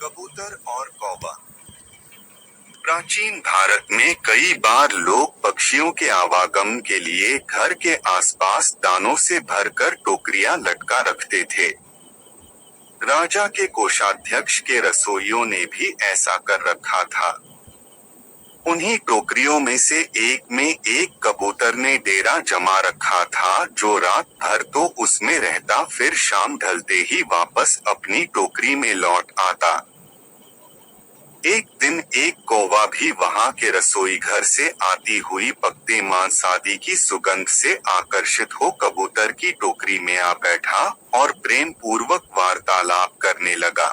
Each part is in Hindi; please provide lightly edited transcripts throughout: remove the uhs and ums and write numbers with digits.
कबूतर और कौवा। प्राचीन भारत में कई बार लोग पक्षियों के आवागमन के लिए घर के आसपास दानों से भरकर टोकरियां लटका रखते थे। राजा के कोषाध्यक्ष के रसोइयों ने भी ऐसा कर रखा था। उन्हीं टोकरियों में से एक में एक कबूतर ने डेरा जमा रखा था, जो रात भर तो उसमें रहता, फिर शाम ढलते ही वापस अपनी टोकरी में लौट आता। एक दिन एक कौवा भी वहां के रसोई घर से आती हुई पकते मांस आदि की सुगंध से आकर्षित हो कबूतर की टोकरी में आ बैठा और प्रेम पूर्वक वार्तालाप करने लगा।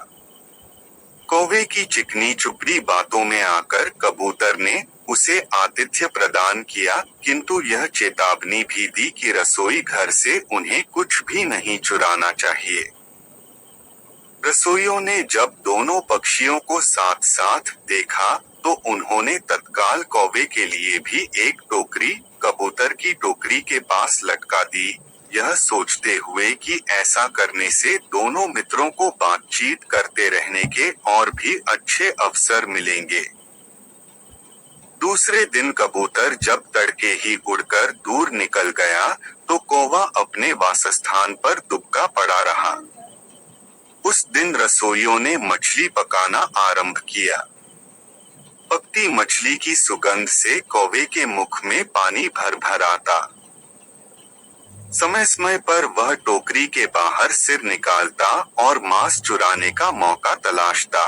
कौवे की चिकनी चुपड़ी बातों में आकर कबूतर ने उसे आतिथ्य प्रदान किया, किंतु यह चेतावनी भी दी कि रसोई घर से उन्हें कुछ भी नहीं चुराना चाहिए। रसोइयों ने जब दोनों पक्षियों को साथ साथ देखा तो उन्होंने तत्काल कौवे के लिए भी एक टोकरी कबूतर की टोकरी के पास लटका दी, यह सोचते हुए कि ऐसा करने से दोनों मित्रों को बातचीत करते रहने के और भी अच्छे अवसर मिलेंगे। दूसरे दिन कबूतर जब तड़के ही उड़कर दूर निकल गया तो कौवा अपने वासस्थान पर दुबका पड़ा रहा। उस दिन रसोइयों ने मछली पकाना आरंभ किया। पकती मछली की सुगंध से कौवे के मुख में पानी भर भर आता। समय समय पर वह टोकरी के बाहर सिर निकालता और मांस चुराने का मौका तलाशता।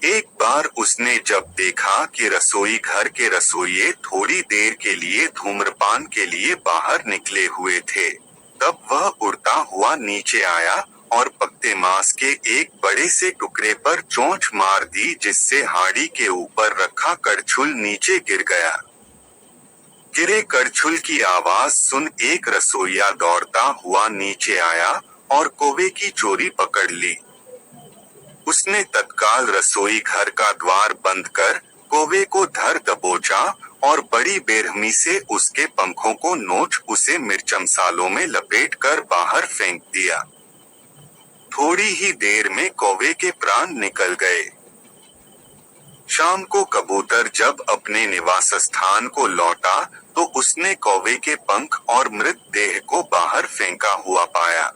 एक बार उसने जब देखा कि रसोई घर के रसोइये थोड़ी देर के लिए धूम्रपान के लिए बाहर निकले हुए थे, तब वह उड़ता हुआ नीचे आया और पकते मांस के एक बड़े से टुकड़े पर चोंच मार दी, जिससे हांडी के ऊपर रखा कड़छुल नीचे गिर गया। गिरे कड़छुल की आवाज सुन एक रसोइया दौड़ता हुआ नीचे आया और कौवे की चोरी पकड़ ली। उसने तत्काल रसोई घर का द्वार बंद कर कौवे को धर दबोचा और बड़ी बेरहमी से उसके पंखों को नोच उसे मिर्च मसालों में लपेट कर बाहर फेंक दिया। थोड़ी ही देर में कौवे के प्राण निकल गए। शाम को कबूतर जब अपने निवास स्थान को लौटा तो उसने कौवे के पंख और मृत देह को बाहर फेंका हुआ पाया।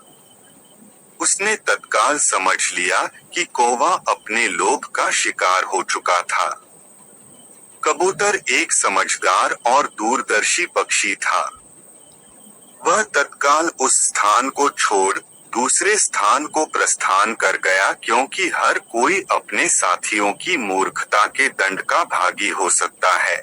उसने तत्काल समझ लिया कि कौवा अपने लोभ का शिकार हो चुका था। कबूतर एक समझदार और दूरदर्शी पक्षी था। वह तत्काल उस स्थान को छोड़ दूसरे स्थान को प्रस्थान कर गया, क्योंकि हर कोई अपने साथियों की मूर्खता के दंड का भागी हो सकता है।